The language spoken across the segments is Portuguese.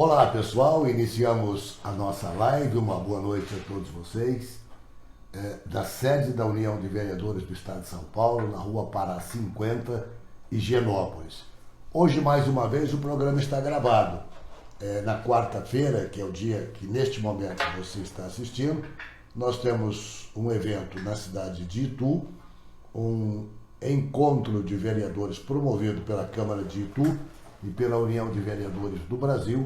Olá pessoal, iniciamos a nossa live, uma boa noite a todos vocês, da sede da União de Vereadores do Estado de São Paulo, na Rua Pará 50, Higienópolis. Hoje, mais uma vez, o programa está gravado. Na quarta-feira, que é o dia que neste momento você está assistindo, nós temos um evento na cidade de Itu, um encontro de vereadores promovido pela Câmara de Itu e pela União de Vereadores do Brasil,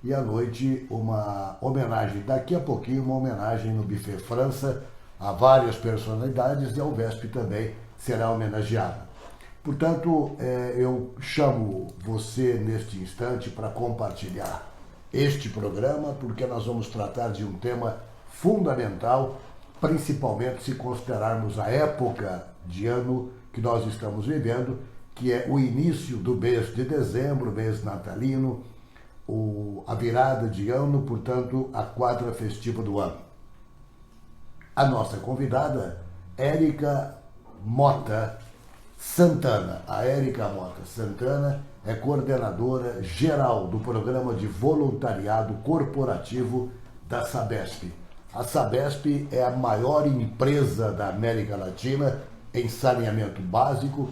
e à noite uma homenagem, daqui a pouquinho uma homenagem no Buffet França a várias personalidades, e a UVESP também será homenageada. Portanto, eu chamo você neste instante para compartilhar este programa, porque nós vamos tratar de um tema fundamental, principalmente se considerarmos a época de ano que nós estamos vivendo, que é o início do mês de dezembro, mês natalino, a virada de ano, portanto, a quadra festiva do ano. A nossa convidada, Érica Mota Santana. A Érica Mota Santana é coordenadora geral do Programa de Voluntariado Corporativo da Sabesp. A Sabesp é a maior empresa da América Latina em saneamento básico,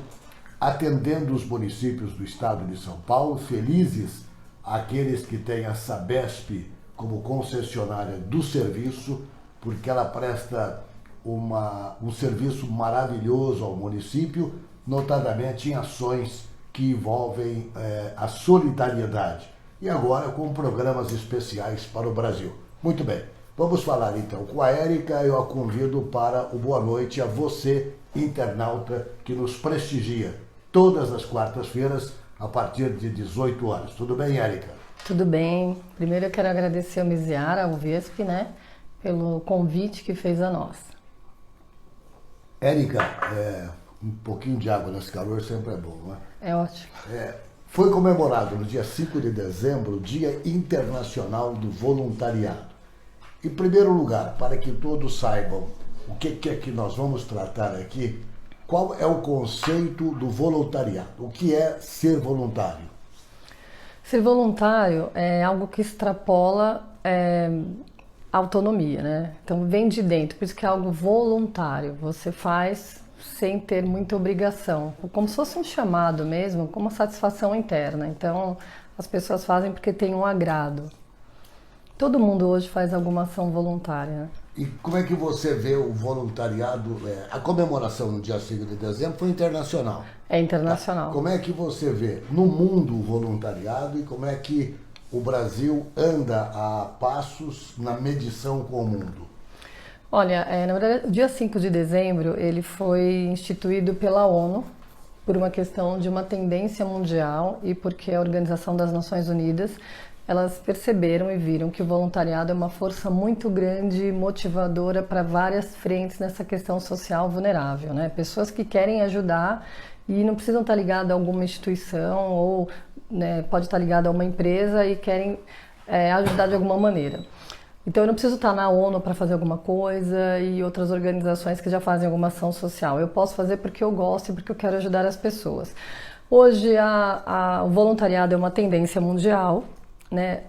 atendendo os municípios do estado de São Paulo, felizes aqueles que têm a Sabesp como concessionária do serviço, porque ela presta um serviço maravilhoso ao município, notadamente em ações que envolvem a solidariedade. E agora com programas especiais para o Brasil. Muito bem, vamos falar então com a Érica. Eu a convido para o boa noite a você, internauta, que nos prestigia todas as quartas-feiras, a partir de 18 horas. Tudo bem, Érica? Tudo bem. Primeiro eu quero agradecer ao Miziara, ao VESP, pelo convite que fez a nós. Érica, um pouquinho de água nesse calor sempre é bom, não é? É ótimo. Foi comemorado no dia 5 de dezembro o Dia Internacional do Voluntariado. Em primeiro lugar, para que todos saibam o que é que nós vamos tratar aqui, qual é o conceito do voluntariado? O que é ser voluntário? Ser voluntário é algo que extrapola a autonomia, né? Então vem de dentro, por isso que é algo voluntário. Você faz sem ter muita obrigação, como se fosse um chamado mesmo, com uma satisfação interna. Então as pessoas fazem porque tem um agrado. Todo mundo hoje faz alguma ação voluntária, né? E como é que você vê o voluntariado? A comemoração no dia 5 de dezembro foi internacional. É internacional. Como é que você vê no mundo o voluntariado e como é que o Brasil anda a passos na medição com o mundo? Olha, na verdade, o dia 5 de dezembro ele foi instituído pela ONU por uma questão de uma tendência mundial e porque a Organização das Nações Unidas elas perceberam e viram que o voluntariado é uma força muito grande, motivadora para várias frentes nessa questão social vulnerável, né? Pessoas que querem ajudar e não precisam estar ligadas a alguma instituição ou pode estar ligada a uma empresa e querem ajudar de alguma maneira. Então eu não preciso estar na ONU para fazer alguma coisa e outras organizações que já fazem alguma ação social. Eu posso fazer porque eu gosto e porque eu quero ajudar as pessoas. Hoje o voluntariado é uma tendência mundial.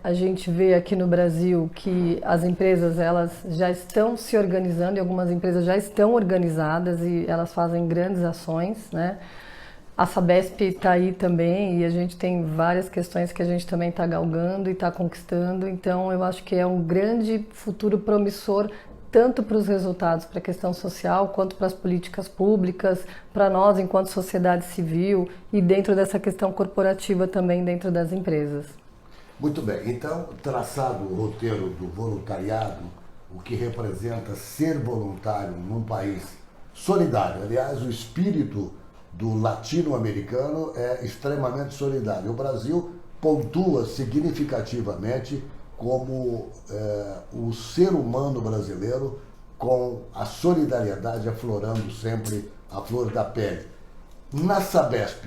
A gente vê aqui no Brasil que as empresas elas já estão se organizando e algumas empresas já estão organizadas e elas fazem grandes ações, né? A Sabesp está aí também e a gente tem várias questões que a gente também está galgando e está conquistando. Então eu acho que é um grande futuro promissor tanto para os resultados, para a questão social, quanto para as políticas públicas, para nós enquanto sociedade civil e dentro dessa questão corporativa também dentro das empresas. Muito bem, então, traçado o roteiro do voluntariado, o que representa ser voluntário num país solidário. Aliás, o espírito do latino-americano é extremamente solidário. O Brasil pontua significativamente como o ser humano brasileiro com a solidariedade aflorando sempre a flor da pele. Na Sabesp,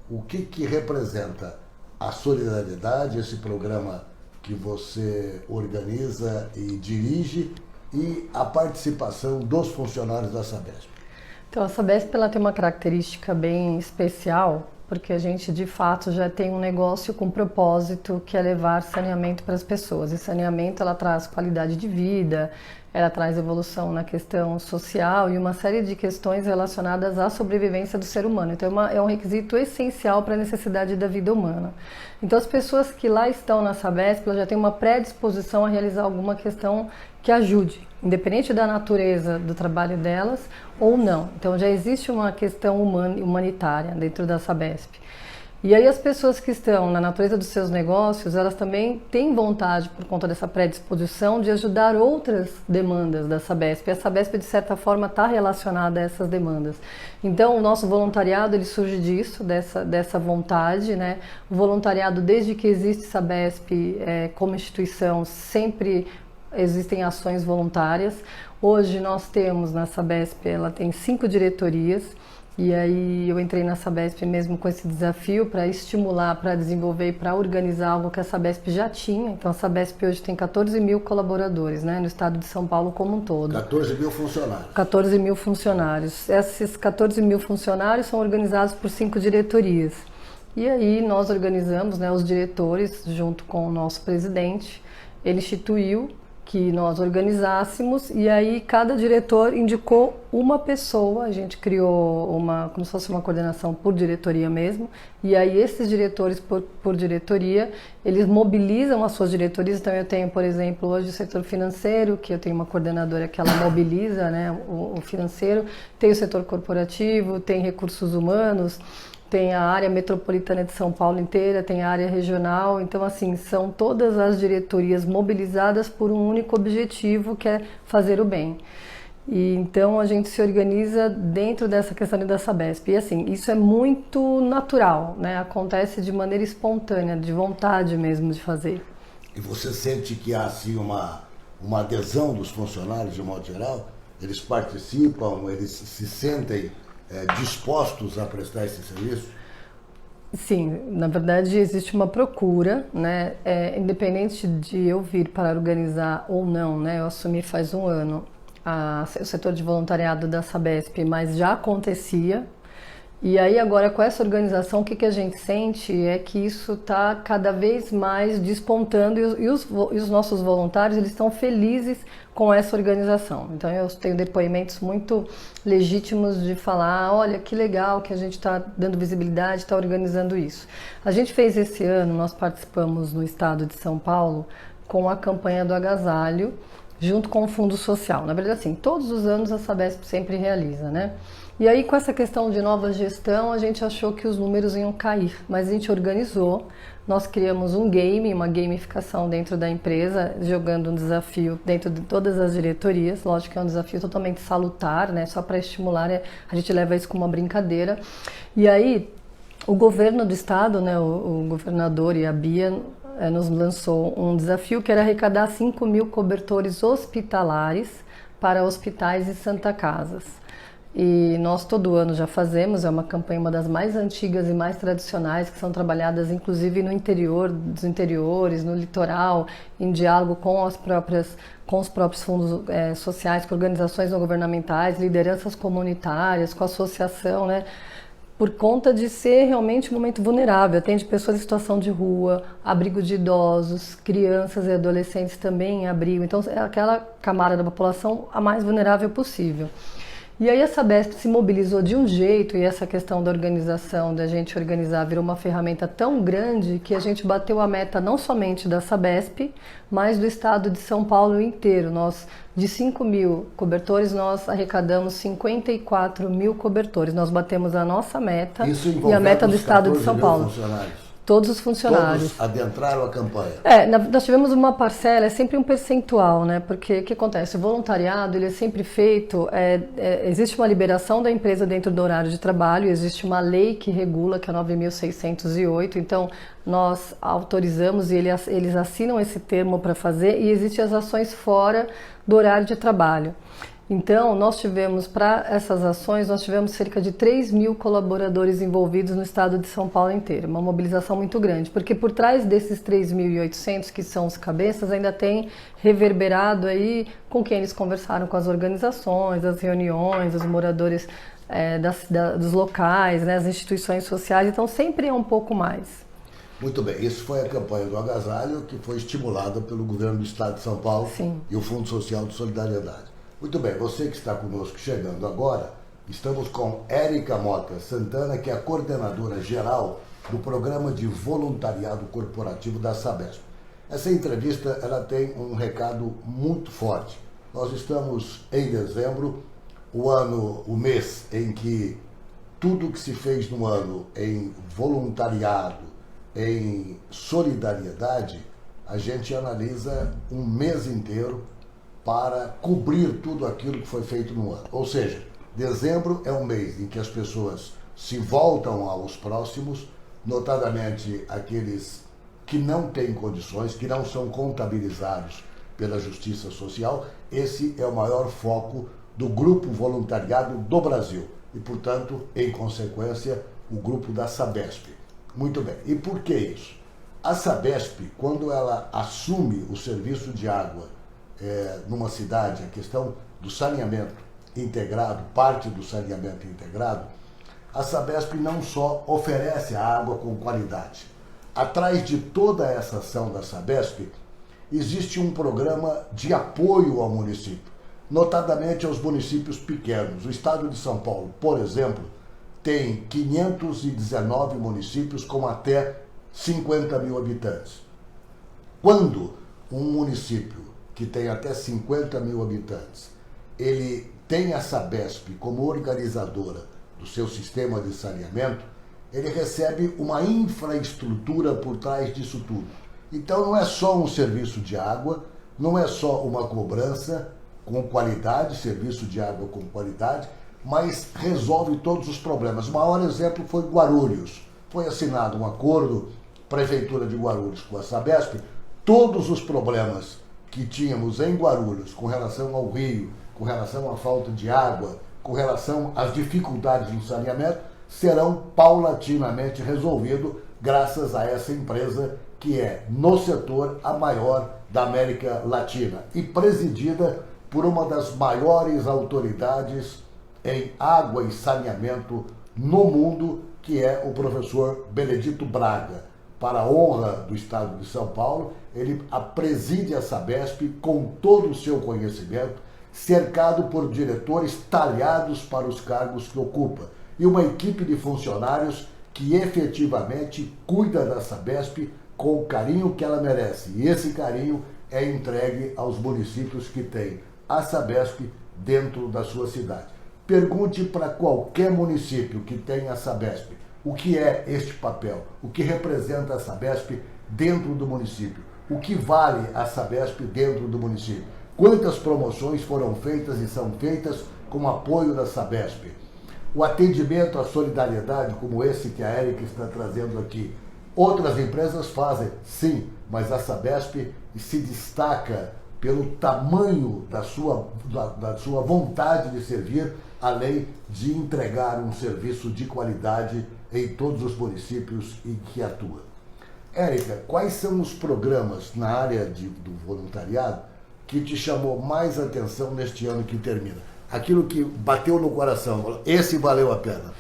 o que representa a solidariedade, esse programa que você organiza e dirige, e a participação dos funcionários da Sabesp? Então a Sabesp ela tem uma característica bem especial porque a gente de fato já tem um negócio com propósito que é levar saneamento para as pessoas. E saneamento ela traz qualidade de vida, ela traz evolução na questão social e uma série de questões relacionadas à sobrevivência do ser humano. Então é um requisito essencial para a necessidade da vida humana. Então as pessoas que lá estão na Sabesp já têm uma predisposição a realizar alguma questão que ajude, independente da natureza do trabalho delas ou não. Então já existe uma questão humanitária dentro da Sabesp. E aí as pessoas que estão na natureza dos seus negócios, elas também têm vontade, por conta dessa predisposição, de ajudar outras demandas da Sabesp. E a Sabesp, de certa forma, está relacionada a essas demandas. Então, o nosso voluntariado, ele surge disso, dessa vontade, né? O voluntariado, desde que existe Sabesp como instituição, sempre existem ações voluntárias. Hoje nós temos na Sabesp, ela tem 5 diretorias. E aí eu entrei na Sabesp mesmo com esse desafio para estimular, para desenvolver e para organizar algo que a Sabesp já tinha. Então a Sabesp hoje tem 14 mil colaboradores, né, no estado de São Paulo como um todo. 14 mil funcionários. 14 mil funcionários. Esses 14 mil funcionários são organizados por 5 diretorias. E aí nós organizamos, né, os diretores junto com o nosso presidente. Ele instituiu que nós organizássemos e aí cada diretor indicou uma pessoa, a gente criou como se fosse uma coordenação por diretoria mesmo, e aí esses diretores por diretoria, eles mobilizam as suas diretorias. Então eu tenho, por exemplo, hoje o setor financeiro, que eu tenho uma coordenadora que ela mobiliza, né, o financeiro, tem o setor corporativo, tem recursos humanos, tem a área metropolitana de São Paulo inteira, tem a área regional. Então, assim, são todas as diretorias mobilizadas por um único objetivo, que é fazer o bem. E então a gente se organiza dentro dessa questão da Sabesp. E assim, isso é muito natural, né? Acontece de maneira espontânea, de vontade mesmo de fazer. E você sente que há assim uma adesão dos funcionários de modo geral? Eles participam, eles se sentem dispostos a prestar esse serviço? Sim, na verdade existe uma procura, né? Independente de eu vir para organizar ou não, né? Eu assumi faz um ano o setor de voluntariado da Sabesp, mas já acontecia. E aí agora com essa organização, o que a gente sente é que isso está cada vez mais despontando e os nossos voluntários, eles estão felizes com essa organização. Então eu tenho depoimentos muito legítimos de falar, olha que legal que a gente está dando visibilidade, está organizando isso. A gente fez esse ano, nós participamos no estado de São Paulo com a campanha do agasalho, junto com o Fundo Social. Na verdade, assim, todos os anos a Sabesp sempre realiza, né? E aí, com essa questão de nova gestão, a gente achou que os números iam cair, mas a gente organizou, nós criamos um game, uma gamificação dentro da empresa, jogando um desafio dentro de todas as diretorias. Lógico que é um desafio totalmente salutar, né? Só para estimular, a gente leva isso como uma brincadeira. E aí, o governo do estado, né, o governador e a Bia, nos lançou um desafio que era arrecadar 5 mil cobertores hospitalares para hospitais e Santa Casas. E nós todo ano já fazemos, é uma campanha, uma das mais antigas e mais tradicionais, que são trabalhadas inclusive no interior, dos interiores, no litoral, em diálogo com os próprios fundos sociais, com organizações não governamentais, lideranças comunitárias, com a associação, né? Por conta de ser realmente um momento vulnerável. Atende pessoas em situação de rua, abrigo de idosos, crianças e adolescentes também em abrigo. Então é aquela camada da população a mais vulnerável possível. E aí a Sabesp se mobilizou de um jeito, e essa questão da organização, da gente organizar, virou uma ferramenta tão grande que a gente bateu a meta não somente da Sabesp, mas do estado de São Paulo inteiro. Nós, de 5 mil cobertores, nós arrecadamos 54 mil cobertores. Nós batemos a nossa meta e a meta do estado de São Paulo. Todos os funcionários. Todos adentraram a campanha. Nós tivemos uma parcela, é sempre um percentual, né? Porque o que acontece? O voluntariado, ele é sempre feito, existe uma liberação da empresa dentro do horário de trabalho, existe uma lei que regula, que é 9.608, então nós autorizamos e eles assinam esse termo para fazer, e existem as ações fora do horário de trabalho. Então, nós tivemos, para essas ações, nós tivemos cerca de 3 mil colaboradores envolvidos no estado de São Paulo inteiro. Uma mobilização muito grande, porque por trás desses 3.800, que são os cabeças, ainda tem reverberado aí com quem eles conversaram com as organizações, as reuniões, os moradores dos locais, né, as instituições sociais, então sempre é um pouco mais. Muito bem, isso foi a campanha do agasalho que foi estimulada pelo governo do estado de São Paulo. Sim. E o Fundo Social de Solidariedade. Muito bem, você que está conosco chegando agora, estamos com Érica Mota Santana, que é a coordenadora geral do Programa de Voluntariado Corporativo da Sabesp. Essa entrevista ela tem um recado muito forte. Nós estamos em dezembro, o mês em que tudo que se fez no ano em voluntariado, em solidariedade, a gente analisa um mês inteiro para cobrir tudo aquilo que foi feito no ano. Ou seja, dezembro é um mês em que as pessoas se voltam aos próximos, notadamente aqueles que não têm condições, que não são contabilizados pela Justiça Social. Esse é o maior foco do Grupo Voluntariado do Brasil e, portanto, em consequência, o grupo da Sabesp. Muito bem. E por que isso? A Sabesp, quando ela assume o serviço de água numa cidade, a questão do saneamento integrado, parte do saneamento integrado, a Sabesp não só oferece a água com qualidade. Atrás de toda essa ação da Sabesp, existe um programa de apoio ao município, notadamente aos municípios pequenos. O estado de São Paulo, por exemplo, tem 519 municípios com até 50 mil habitantes. Quando um município que tem até 50 mil habitantes, ele tem a Sabesp como organizadora do seu sistema de saneamento, ele recebe uma infraestrutura por trás disso tudo. Então não é só um serviço de água, não é só uma cobrança com qualidade, serviço de água com qualidade, mas resolve todos os problemas. O maior exemplo foi Guarulhos. Foi assinado um acordo, Prefeitura de Guarulhos com a Sabesp, todos os problemas que tínhamos em Guarulhos com relação ao rio, com relação à falta de água, com relação às dificuldades no saneamento, serão paulatinamente resolvidos graças a essa empresa que é, no setor, a maior da América Latina e presidida por uma das maiores autoridades em água e saneamento no mundo, que é o professor Benedito Braga. Para a honra do estado de São Paulo, ele preside a Sabesp com todo o seu conhecimento, cercado por diretores talhados para os cargos que ocupa e uma equipe de funcionários que efetivamente cuida da Sabesp com o carinho que ela merece. E esse carinho é entregue aos municípios que têm a Sabesp dentro da sua cidade. Pergunte para qualquer município que tenha a Sabesp o que é este papel, o que representa a Sabesp dentro do município, o que vale a Sabesp dentro do município, quantas promoções foram feitas e são feitas com apoio da Sabesp. O atendimento à solidariedade, como esse que a Érica está trazendo aqui, outras empresas fazem, sim, mas a Sabesp se destaca pelo tamanho da sua vontade de servir, além de entregar um serviço de qualidade em todos os municípios em que atua. Érica, quais são os programas na área do voluntariado que te chamou mais atenção neste ano que termina? Aquilo que bateu no coração, esse valeu a pena.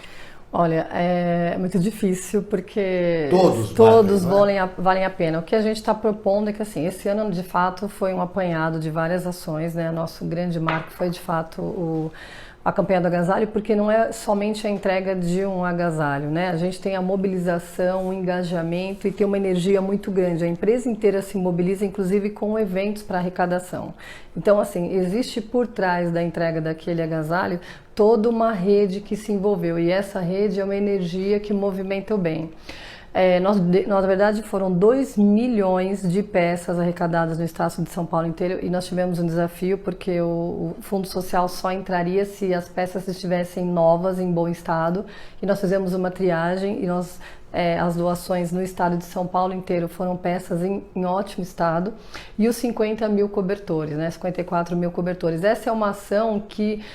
Olha, é muito difícil porque todos valem a pena. O que a gente está propondo é que assim, esse ano de fato foi um apanhado de várias ações, né? Nosso grande marco foi de fato a campanha do agasalho, porque não é somente a entrega de um agasalho, né? A gente tem a mobilização, o engajamento e tem uma energia muito grande. A empresa inteira se mobiliza, inclusive com eventos para arrecadação. Então, assim, existe por trás da entrega daquele agasalho toda uma rede que se envolveu e essa rede é uma energia que movimenta o bem. Na verdade, foram 2 milhões de peças arrecadadas no estado de São Paulo inteiro e nós tivemos um desafio porque o Fundo Social só entraria se as peças estivessem novas, em bom estado, e nós fizemos uma triagem e as doações no estado de São Paulo inteiro foram peças em ótimo estado e os 50 mil cobertores, né, 54 mil cobertores. Essa é uma ação que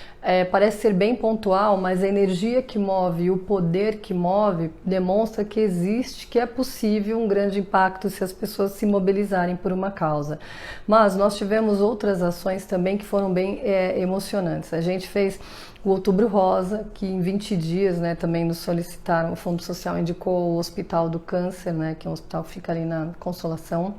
parece ser bem pontual, mas a energia que move e o poder que move demonstra que existe, que é possível um grande impacto se as pessoas se mobilizarem por uma causa. Mas nós tivemos outras ações também que foram bem emocionantes. A gente fez o Outubro Rosa, que em 20 dias, né, também nos solicitaram, o Fundo Social indicou o Hospital do Câncer, né, que é um hospital que fica ali na Consolação.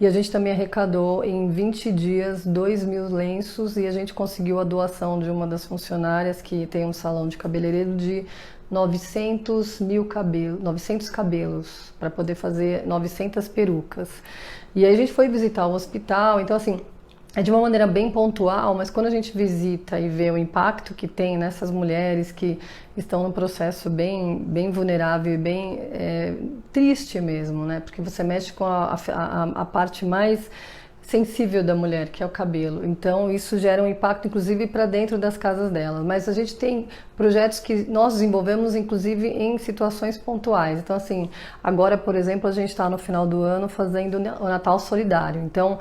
E a gente também arrecadou em 20 dias 2.000 lenços e a gente conseguiu a doação de uma das funcionárias que tem um salão de cabeleireiro de 900 cabelos para poder fazer 900 perucas. E aí a gente foi visitar o hospital, então assim, é de uma maneira bem pontual, mas quando a gente visita e vê o impacto que tem nessas mulheres que estão num processo bem vulnerável e bem triste mesmo, né? Porque você mexe com a parte mais sensível da mulher, que é o cabelo. Então isso gera um impacto inclusive para dentro das casas delas. Mas a gente tem projetos que nós desenvolvemos inclusive em situações pontuais. Então assim, agora por exemplo a gente está no final do ano fazendo o Natal Solidário. Então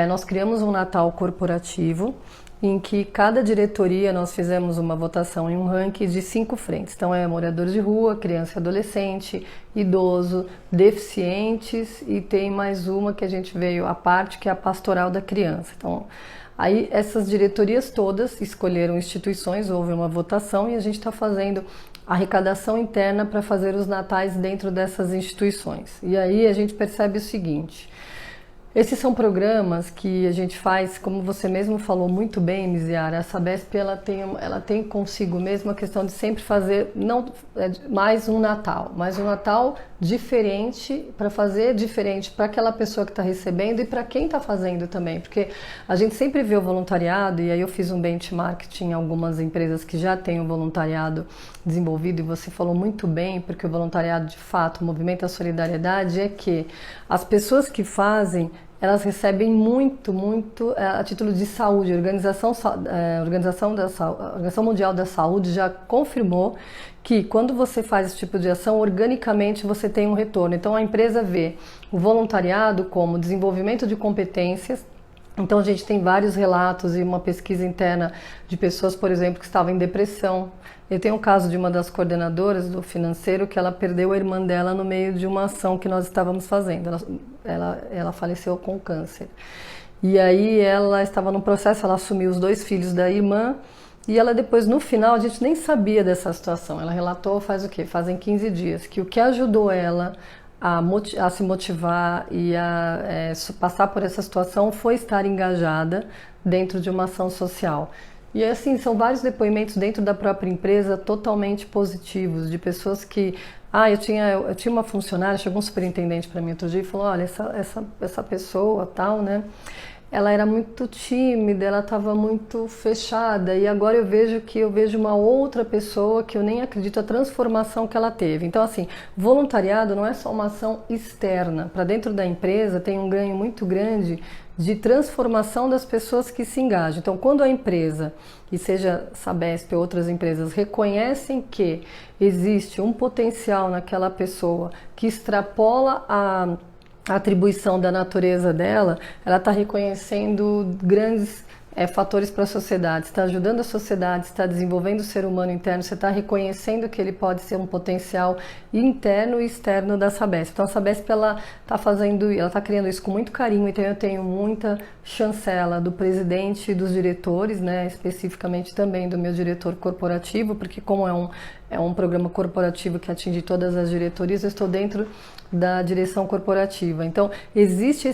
nós criamos um Natal corporativo em que cada diretoria nós fizemos uma votação em um ranking de 5 frentes. Então moradores de rua, criança e adolescente, idoso, deficientes e tem mais uma que a gente veio à parte, que é a pastoral da criança. Então aí essas diretorias todas escolheram instituições, houve uma votação e a gente está fazendo arrecadação interna para fazer os natais dentro dessas instituições. E aí a gente percebe o seguinte: esses são programas que a gente faz, como você mesmo falou muito bem, Miziara, a Sabesp ela tem consigo mesmo a questão de sempre fazer mais um Natal diferente, para fazer diferente para aquela pessoa que está recebendo e para quem está fazendo também, porque a gente sempre vê o voluntariado, e aí eu fiz um benchmark em algumas empresas que já têm o voluntariado desenvolvido, e você falou muito bem, porque o voluntariado de fato, o movimento da solidariedade é que as pessoas que fazem, elas recebem muito a título de saúde. A Organização Mundial da Saúde já confirmou que quando você faz esse tipo de ação, organicamente você tem um retorno. Então a empresa vê o voluntariado como desenvolvimento de competências. Então a gente tem vários relatos e uma pesquisa interna de pessoas, por exemplo, que estavam em depressão. Eu tenho um caso de uma das coordenadoras do financeiro que ela perdeu a irmã dela no meio de uma ação que nós estávamos fazendo. Ela faleceu com câncer. E aí ela estava no processo, ela assumiu os 2 filhos da irmã e ela depois, no final, a gente nem sabia dessa situação. Ela relatou fazem 15 dias, que o que ajudou ela a se motivar e a passar por essa situação foi estar engajada dentro de uma ação social. E assim, são vários depoimentos dentro da própria empresa totalmente positivos, de pessoas que... eu tinha uma funcionária, chegou um superintendente para mim outro dia e falou: olha, essa pessoa tal, né? Ela era muito tímida, ela estava muito fechada, e agora eu vejo uma outra pessoa que eu nem acredito a transformação que ela teve. Então assim, voluntariado não é só uma ação externa. Para dentro da empresa tem um ganho muito grande de transformação das pessoas que se engajam. Então quando a empresa, e seja Sabesp ou outras empresas, reconhecem que existe um potencial naquela pessoa que extrapola a atribuição da natureza dela, ela está reconhecendo grandes fatores para a sociedade, está ajudando a sociedade, está desenvolvendo o ser humano interno, você está reconhecendo que ele pode ser um potencial interno e externo da Sabesp. Então a Sabesp ela está criando isso com muito carinho, então eu tenho muita chancela do presidente e dos diretores, né, especificamente também do meu diretor corporativo, porque como é um programa corporativo que atinge todas as diretorias, eu estou dentro da direção corporativa. Então existe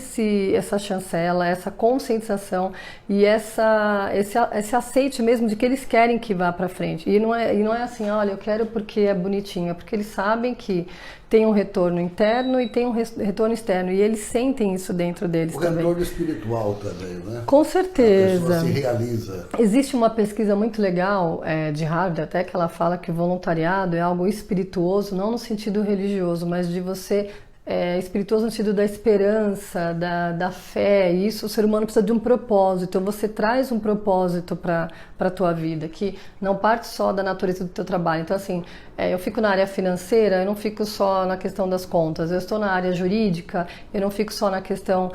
essa chancela, essa conscientização e esse aceite mesmo de que eles querem que vá para frente. E não é assim, olha, eu quero porque é bonitinho, é porque eles sabem que tem um retorno interno e tem um retorno externo, e eles sentem isso dentro deles também. O retorno espiritual também, né? Com certeza. A pessoa se realiza. Existe uma pesquisa muito legal de Harvard, até, que ela fala que o voluntariado é algo espirituoso, não no sentido religioso, mas de você... espirituoso no sentido da esperança, da fé, e isso o ser humano precisa de um propósito. Então você traz um propósito para a tua vida, que não parte só da natureza do teu trabalho. Então assim, eu fico na área financeira, eu não fico só na questão das contas, eu estou na área jurídica, eu não fico só na questão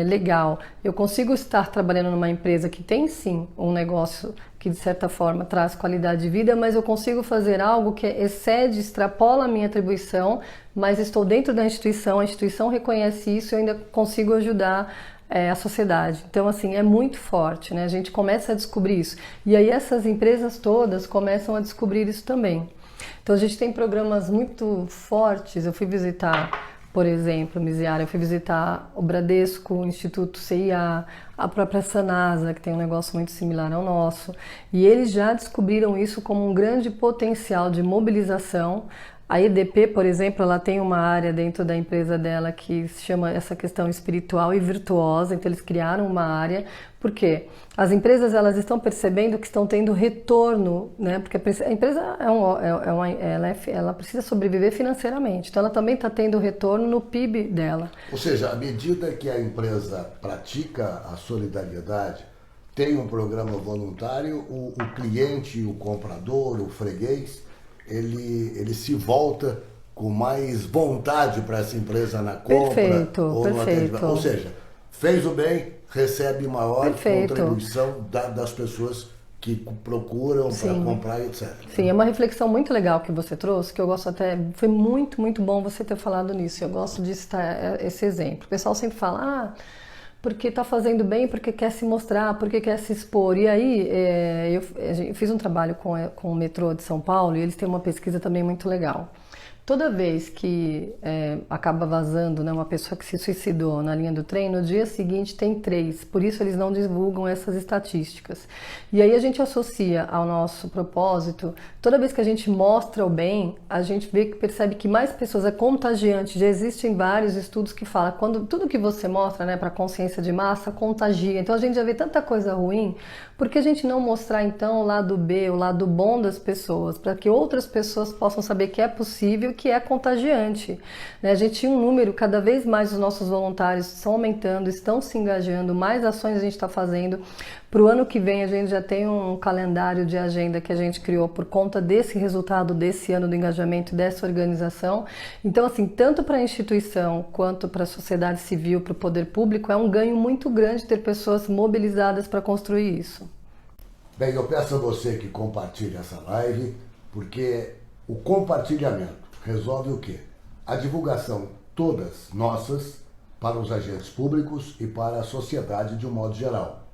legal. Eu consigo estar trabalhando numa empresa que tem sim um negócio que de certa forma traz qualidade de vida, mas eu consigo fazer algo que excede, extrapola a minha atribuição, mas estou dentro da instituição, a instituição reconhece isso e eu ainda consigo ajudar a sociedade. Então, assim, é muito forte, né? A gente começa a descobrir isso. E aí essas empresas todas começam a descobrir isso também. Então, a gente tem programas muito fortes. Eu fui visitar, por exemplo, Misiara, eu fui visitar o Bradesco, o Instituto CIA, a própria Sanasa, que tem um negócio muito similar ao nosso. E eles já descobriram isso como um grande potencial de mobilização. A EDP, por exemplo, ela tem uma área dentro da empresa dela que se chama essa questão espiritual e virtuosa, então eles criaram uma área, porque as empresas elas estão percebendo que estão tendo retorno, né? Porque a empresa ela precisa sobreviver financeiramente, então ela também está tendo retorno no PIB dela. Ou seja, à medida que a empresa pratica a solidariedade, tem um programa voluntário, o cliente, o comprador, o freguês, ele se volta com mais vontade para essa empresa na compra ou no atendimento. Ou seja, fez o bem, recebe maior contribuição das pessoas que procuram para comprar, etc. Sim, é uma reflexão muito legal que você trouxe, que eu gosto até, foi muito, muito bom você ter falado nisso, eu gosto de citar esse exemplo. O pessoal sempre fala, porque está fazendo bem, porque quer se mostrar, porque quer se expor. E aí, eu fiz um trabalho com o metrô de São Paulo e eles têm uma pesquisa também muito legal. Toda vez que acaba vazando, né, uma pessoa que se suicidou na linha do trem, no dia seguinte tem 3, por isso eles não divulgam essas estatísticas. E aí a gente associa ao nosso propósito, toda vez que a gente mostra o bem, a gente percebe que mais pessoas é contagiante. Já existem vários estudos que falam, quando tudo que você mostra, né, para a consciência de massa, contagia. Então a gente já vê tanta coisa ruim, por que a gente não mostrar então o lado B, o lado bom das pessoas, para que outras pessoas possam saber que é possível, que é contagiante, né? A gente tinha um número, cada vez mais os nossos voluntários estão aumentando, estão se engajando, mais ações a gente está fazendo. Para o ano que vem a gente já tem um calendário de agenda que a gente criou por conta desse resultado desse ano do engajamento dessa organização. Então, assim, tanto para a instituição quanto para a sociedade civil, para o poder público, é um ganho muito grande ter pessoas mobilizadas para construir isso. Bem, eu peço a você que compartilhe essa live, porque o compartilhamento resolve o quê? A divulgação todas nossas para os agentes públicos e para a sociedade de um modo geral.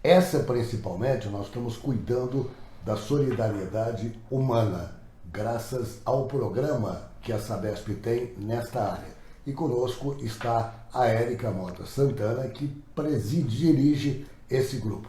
Essa, principalmente, nós estamos cuidando da solidariedade humana, graças ao programa que a Sabesp tem nesta área. E conosco está a Érica Mota Santana, que dirige esse grupo.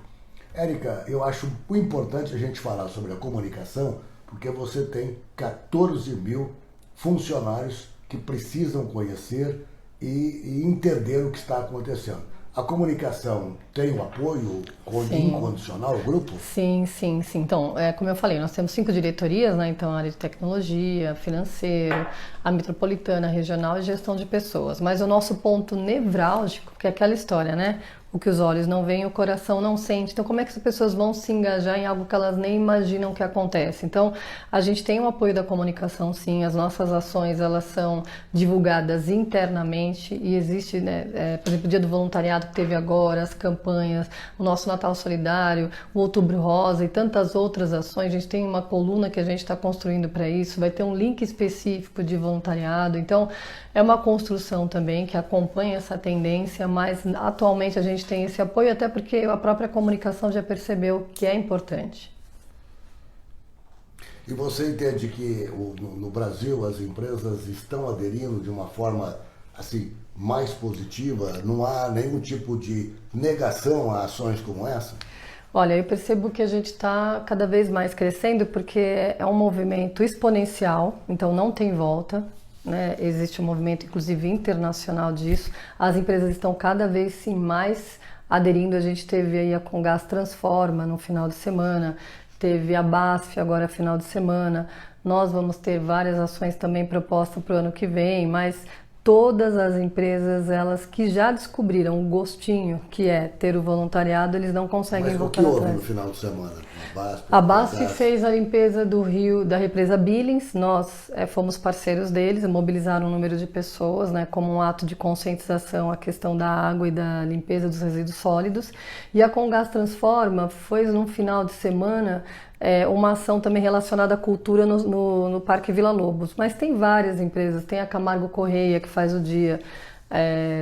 Érica, eu acho importante a gente falar sobre a comunicação, porque você tem 14 mil funcionários que precisam conhecer e entender o que está acontecendo. A comunicação tem o apoio incondicional do grupo? Sim. Então, como eu falei, nós temos 5 diretorias, né? Então, a área de tecnologia, financeiro, a metropolitana, regional e gestão de pessoas. Mas o nosso ponto nevrálgico, que é aquela história, né? O que os olhos não veem, o coração não sente. Então, como é que as pessoas vão se engajar em algo que elas nem imaginam que acontece? Então, a gente tem o apoio da comunicação, sim. As nossas ações, elas são divulgadas internamente e existe, né, por exemplo, o Dia do Voluntariado que teve agora, as campanhas, o nosso Natal Solidário, o Outubro Rosa e tantas outras ações. A gente tem uma coluna que a gente está construindo para isso. Vai ter um link específico de voluntariado. Então, é uma construção também que acompanha essa tendência, mas atualmente a gente tem esse apoio, até porque a própria comunicação já percebeu que é importante. E você entende que no Brasil as empresas estão aderindo de uma forma assim mais positiva? Não há nenhum tipo de negação a ações como essa? Olha, eu percebo que a gente está cada vez mais crescendo porque é um movimento exponencial, então não tem volta. Né? Existe um movimento, inclusive, internacional disso. As empresas estão cada vez sim, mais aderindo. A gente teve aí a Comgás Transforma no final de semana, teve a BASF agora final de semana. Nós vamos ter várias ações também propostas para o ano que vem, mas todas as empresas, elas que já descobriram o gostinho que é ter o voluntariado, eles não conseguem voltar atrás. Mas o que houve no final de semana? A BASF fez a limpeza do rio, da represa Billings. Nós fomos parceiros deles, mobilizaram um número de pessoas, né, como um ato de conscientização à questão da água e da limpeza dos resíduos sólidos. E a Comgás Transforma foi no final de semana uma ação também relacionada à cultura no Parque Vila Lobos. Mas tem várias empresas, tem a Camargo Correia que faz o dia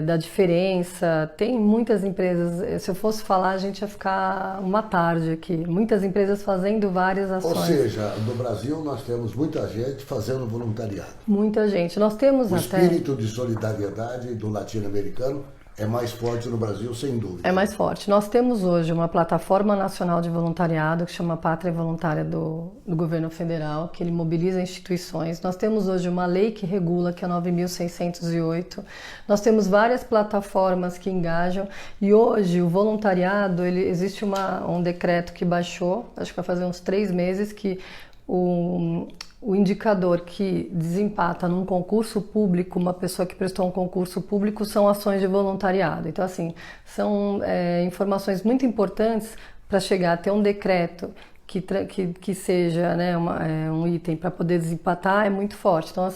da diferença. Tem muitas empresas, se eu fosse falar, a gente ia ficar uma tarde aqui. Muitas empresas fazendo várias ações. Ou seja, no Brasil nós temos muita gente fazendo voluntariado. Muita gente. Nós temos o até... espírito de solidariedade do latino-americano é mais forte no Brasil, sem dúvida. É mais forte. Nós temos hoje uma plataforma nacional de voluntariado que chama Pátria Voluntária do governo federal, que ele mobiliza instituições. Nós temos hoje uma lei que regula, que é a 9.608. Nós temos várias plataformas que engajam e hoje o voluntariado, existe um decreto que baixou, acho que vai fazer uns 3 meses, que o indicador que desempata num concurso público, uma pessoa que prestou um concurso público, são ações de voluntariado. Então, assim, são informações muito importantes para chegar a ter um decreto que seja, né, um item para poder desempatar, é muito forte. Então,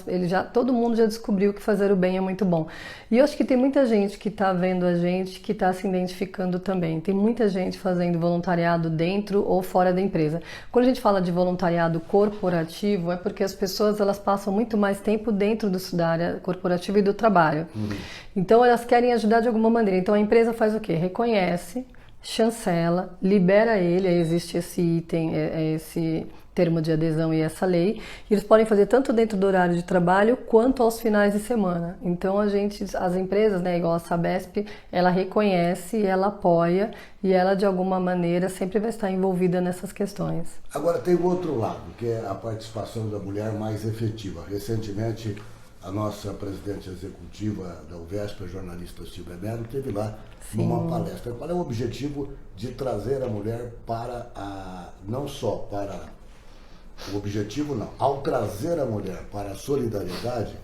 todo mundo já descobriu que fazer o bem é muito bom. E eu acho que tem muita gente que está vendo a gente, que está se identificando também. Tem muita gente fazendo voluntariado dentro ou fora da empresa. Quando a gente fala de voluntariado corporativo, é porque as pessoas elas passam muito mais tempo dentro da área corporativa e do trabalho. Então, elas querem ajudar de alguma maneira. Então, a empresa faz o quê? Reconhece, chancela, libera ele, aí existe esse item, esse termo de adesão e essa lei, e eles podem fazer tanto dentro do horário de trabalho quanto aos finais de semana. Então as empresas, né, igual a Sabesp, ela reconhece, ela apoia e ela de alguma maneira sempre vai estar envolvida nessas questões. Agora tem o outro lado, que é a participação da mulher mais efetiva. Recentemente a nossa presidente executiva da UVESP, a jornalista Silvia Mello, esteve lá numa palestra. Qual é o objetivo de trazer a mulher não só para o objetivo, não. Ao trazer a mulher para a solidariedade,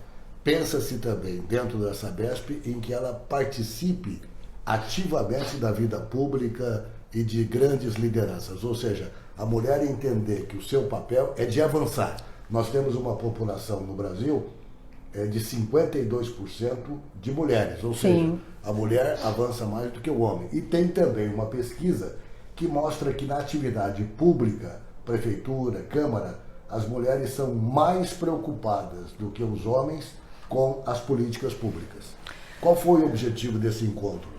pensa-se também dentro da Sabesp em que ela participe ativamente da vida pública e de grandes lideranças. Ou seja, a mulher entender que o seu papel é de avançar. Nós temos uma população no Brasil de 52% de mulheres, ou seja, a mulher avança mais do que o homem. E tem também uma pesquisa que mostra que na atividade pública, prefeitura, câmara, as mulheres são mais preocupadas do que os homens com as políticas públicas. Qual foi o objetivo desse encontro?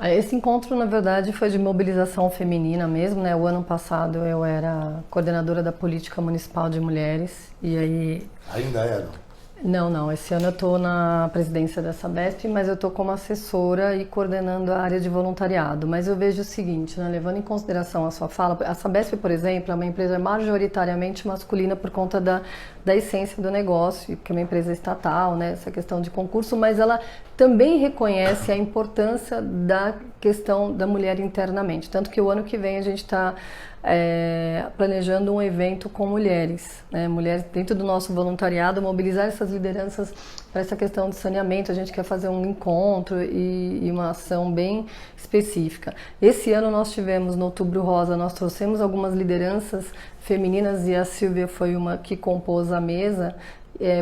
Esse encontro, na verdade, foi de mobilização feminina mesmo, né? O ano passado eu era coordenadora da Política Municipal de Mulheres e aí... Ainda é, não? Não. Esse ano eu estou na presidência da Sabesp, mas eu estou como assessora e coordenando a área de voluntariado. Mas eu vejo o seguinte, né, levando em consideração a sua fala, a Sabesp, por exemplo, é uma empresa majoritariamente masculina por conta da essência do negócio, porque é uma empresa estatal, né, essa questão de concurso, mas ela também reconhece a importância da questão da mulher internamente. Tanto que o ano que vem a gente está planejando um evento com mulheres, né? Mulheres dentro do nosso voluntariado, mobilizar essas lideranças para essa questão de saneamento. A gente quer fazer um encontro e uma ação bem específica. Esse ano nós tivemos no Outubro Rosa, nós trouxemos algumas lideranças femininas e a Silvia foi uma que compôs a mesa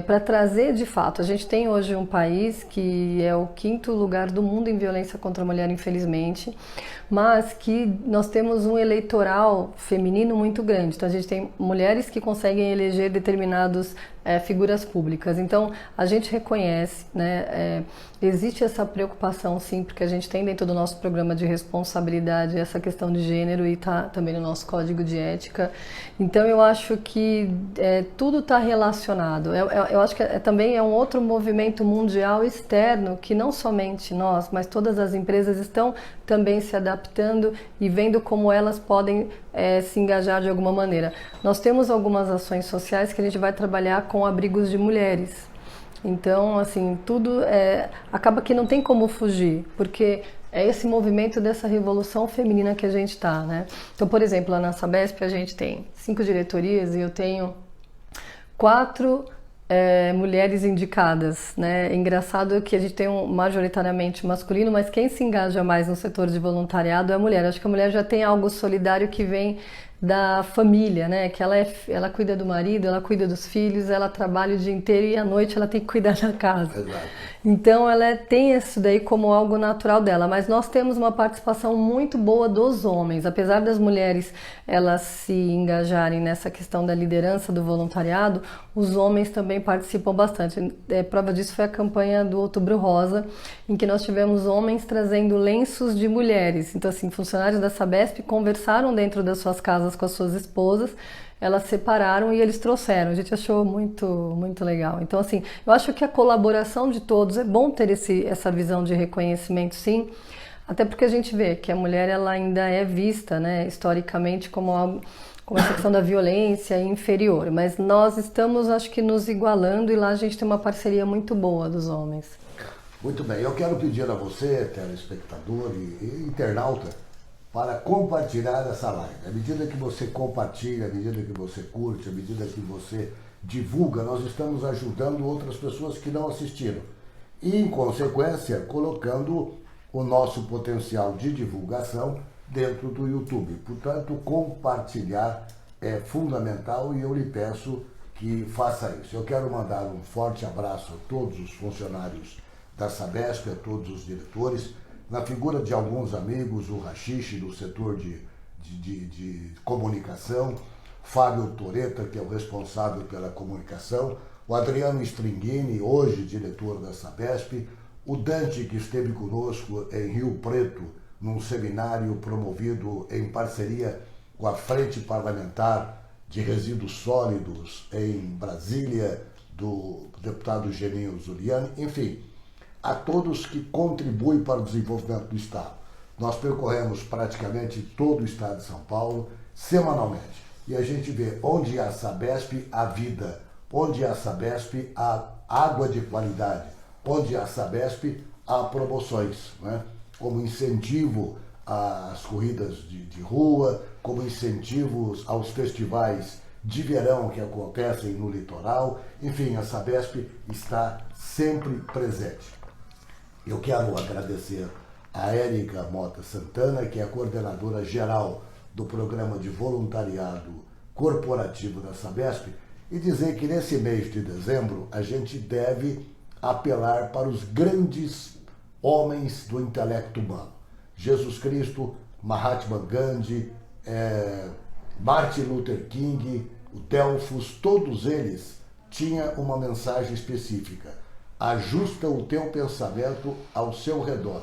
para trazer de fato. A gente tem hoje um país que é o 5º lugar do mundo em violência contra a mulher, infelizmente, mas que nós temos um eleitoral feminino muito grande. Então a gente tem mulheres que conseguem eleger determinadas figuras públicas. Então a gente reconhece, né, existe essa preocupação sim, porque a gente tem dentro do nosso programa de responsabilidade essa questão de gênero e está também no nosso código de ética. Então eu acho que tudo está relacionado. Eu acho que também é um outro movimento mundial externo que não somente nós, mas todas as empresas estão também se adaptando e vendo como elas podem se engajar de alguma maneira. Nós temos algumas ações sociais que a gente vai trabalhar com abrigos de mulheres. Então, assim, tudo acaba que não tem como fugir, porque é esse movimento dessa revolução feminina que a gente está, né? Então, por exemplo, lá na Sabesp a gente tem 5 diretorias e eu tenho 4 mulheres indicadas, né? É engraçado que a gente tem majoritariamente masculino, mas quem se engaja mais no setor de voluntariado é a mulher. Acho que a mulher já tem algo solidário que vem da família, né? Que ela cuida do marido, ela cuida dos filhos, ela trabalha o dia inteiro e à noite ela tem que cuidar da casa. Exato. Então ela tem isso daí como algo natural dela, mas nós temos uma participação muito boa dos homens, apesar das mulheres elas se engajarem nessa questão da liderança do voluntariado, os homens também participam bastante. Prova disso foi a campanha do Outubro Rosa, em que nós tivemos homens trazendo lenços de mulheres. Então assim, funcionários da Sabesp conversaram dentro das suas casas com as suas esposas, elas separaram e eles trouxeram. A gente achou muito, muito legal. Então, assim, eu acho que a colaboração de todos, é bom ter essa visão de reconhecimento, sim, até porque a gente vê que a mulher ela ainda é vista, né, historicamente como algo, como essa questão da violência inferior. Mas nós estamos, acho que, nos igualando e lá a gente tem uma parceria muito boa dos homens. Muito bem, eu quero pedir a você, telespectador e internauta, para compartilhar essa live. À medida que você compartilha, à medida que você curte, à medida que você divulga, nós estamos ajudando outras pessoas que não assistiram. E, em consequência, colocando o nosso potencial de divulgação dentro do YouTube. Portanto, compartilhar é fundamental e eu lhe peço que faça isso. Eu quero mandar um forte abraço a todos os funcionários da Sabesp, a todos os diretores, na figura de alguns amigos, o Rachixe, do setor de comunicação, Fábio Toreta, que é o responsável pela comunicação, o Adriano Stringini, hoje diretor da Sabesp, o Dante, que esteve conosco em Rio Preto, num seminário promovido em parceria com a Frente Parlamentar de Resíduos Sólidos em Brasília, do deputado Geninho Zuliani, enfim, a todos que contribuem para o desenvolvimento do Estado. Nós percorremos praticamente todo o Estado de São Paulo, semanalmente. E a gente vê onde há Sabesp, há vida. Onde há Sabesp, há água de qualidade. Onde há Sabesp, há promoções, né? Como incentivo às corridas de rua, como incentivos aos festivais de verão que acontecem no litoral. Enfim, a Sabesp está sempre presente. Eu quero agradecer a Érica Mota Santana, que é a coordenadora geral do Programa de Voluntariado Corporativo da Sabesp, e dizer que nesse mês de dezembro a gente deve apelar para os grandes homens do intelecto humano. Jesus Cristo, Mahatma Gandhi, Martin Luther King, o Delfos, todos eles tinham uma mensagem específica. Ajusta o teu pensamento ao seu redor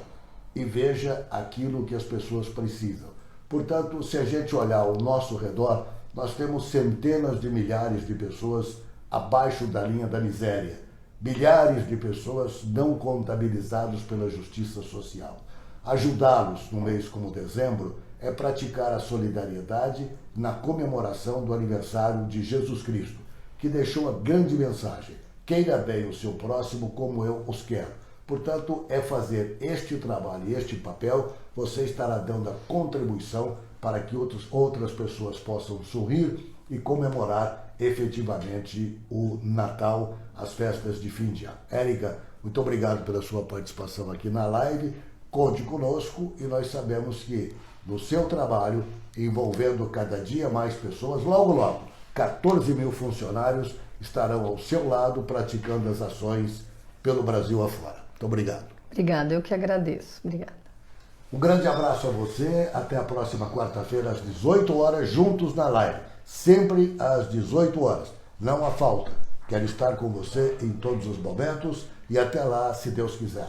e veja aquilo que as pessoas precisam. Portanto, se a gente olhar ao nosso redor, nós temos centenas de milhares de pessoas abaixo da linha da miséria, milhares de pessoas não contabilizadas pela justiça social. Ajudá-los num mês como dezembro é praticar a solidariedade na comemoração do aniversário de Jesus Cristo, que deixou a grande mensagem: queira bem o seu próximo como eu os quero. Portanto, é fazer este trabalho e este papel, você estará dando a contribuição para que outras pessoas possam sorrir e comemorar efetivamente o Natal, as festas de fim de ano. Érica, muito obrigado pela sua participação aqui na live. Conte conosco e nós sabemos que no seu trabalho, envolvendo cada dia mais pessoas, logo, logo, 14 mil funcionários estarão ao seu lado praticando as ações pelo Brasil afora. Muito obrigado. Obrigada, eu que agradeço. Obrigada. Um grande abraço a você. Até a próxima quarta-feira, às 18 horas, juntos na live. Sempre às 18 horas. Não há falta. Quero estar com você em todos os momentos e até lá, se Deus quiser.